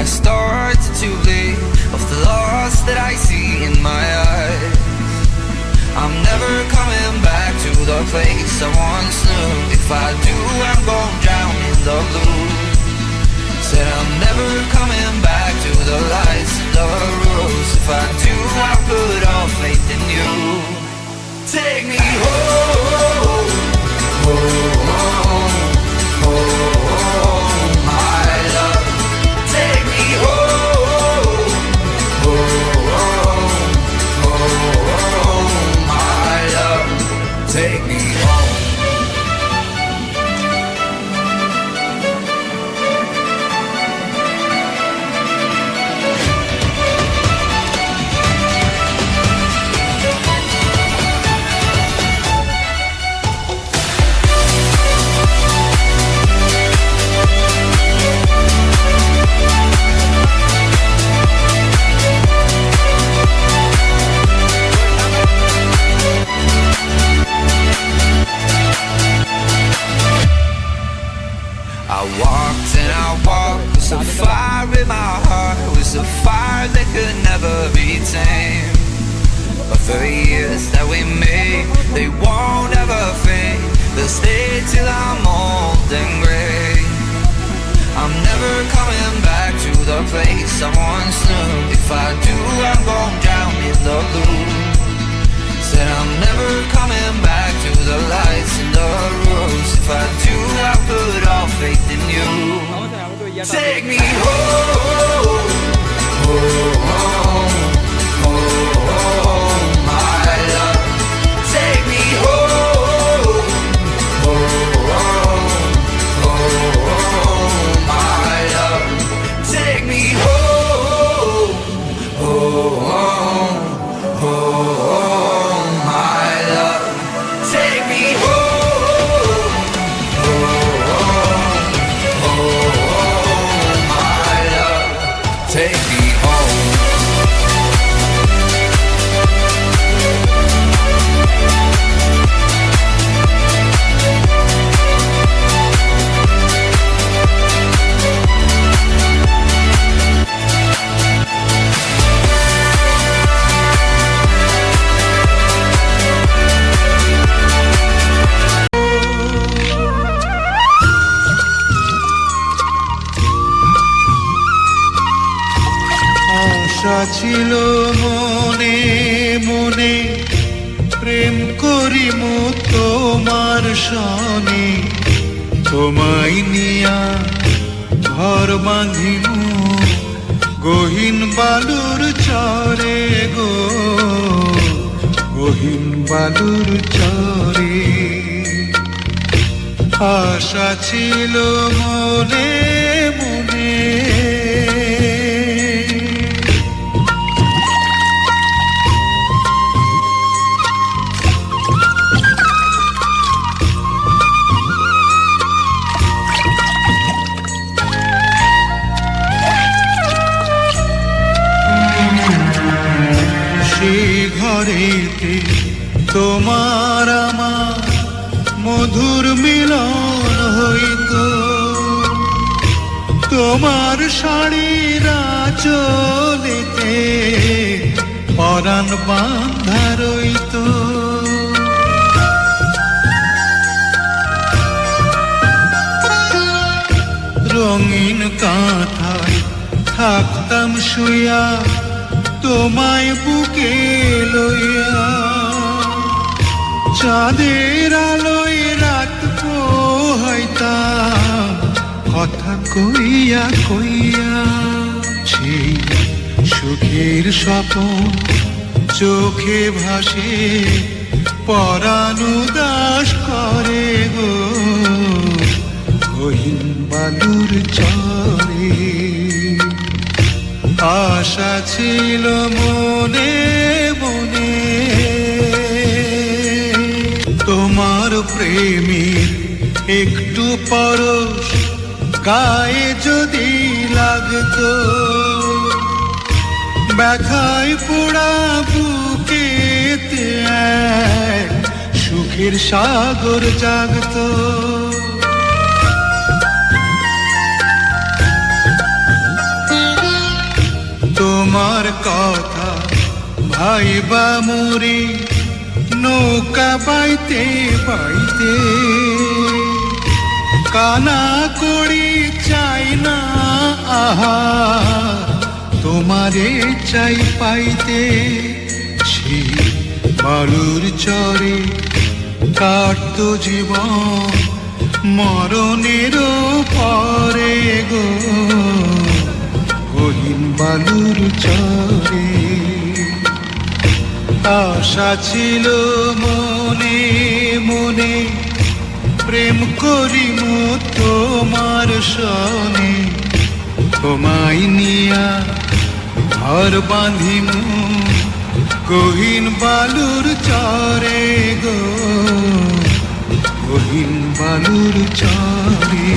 started to bleed of the loss that I see in my eyes. I'm never coming back to the place I once knew. If I do, I'm gonna drown in the blue. Said I'm never coming back to the lights and the rules. If I do, I'll put all faith in you. Take me home, home, home, my love. Take me home, home, home, my love. Take me home. I walked and I walked with a fire in my heart. It was a fire that could never be tamed. But for the years that we made, they won't ever fade. They'll stay till I'm old and gray. I'm never coming back to the place I once knew. If I do, I'm gonna drown in the blue. Said I'm never coming back to the lights and the rules. If I do, I'll put all faith in you. Take me home, home, home, my love. Take me home, home, home, my love. Take me home, home, home, my love. Take me home, home, home, my love. Take me home. আশা ছিল মনে মনে প্রেম করিমু তোমার সনে, তোমায় নিয়া ঘর বাঁধিমু গহীন বালুর চরে গো, গহীন বালুর চরে। আশা ছিল মনে মনে ঘরেতে তোমার আমার মধুর মিলন হইত, তোমার শাড়ির আঁচলেতে পরাণ বাঁধা রইত। রঙিন কাঁথায় থাকতাম শুয়া তোমায় বুকে লইয়া, চাঁদের আলোয় রাত পোহাইতাম কথা কইয়া কইয়া। সেই সুখের স্বপন চোখে ভাসে পরাণ উদাস করে গো, গহীন বালুর চরে। আশা ছিল মনে মনে তোমার প্রেমের একটু পরশ গায়ে যদি লাগতো, ব্যথায় পোড়া বুকেতে এক সুখের সাগর জাগতো। তোমার কথা ভাইবা মোরে নৌকা বাইতে বাইতে কানা করি চাই না আহা তোমারে চাই পাইতে ছি বালুর চরে কাটতো জীবন মরণের পরে গো গহীন বালুর চরে আশা ছিল মনে মনে প্রেম করিম তোমার সনে তোমায় নিয়া ঘর বাঁধিমু গহীন বালুর চরে গো গহীন বালুর চরে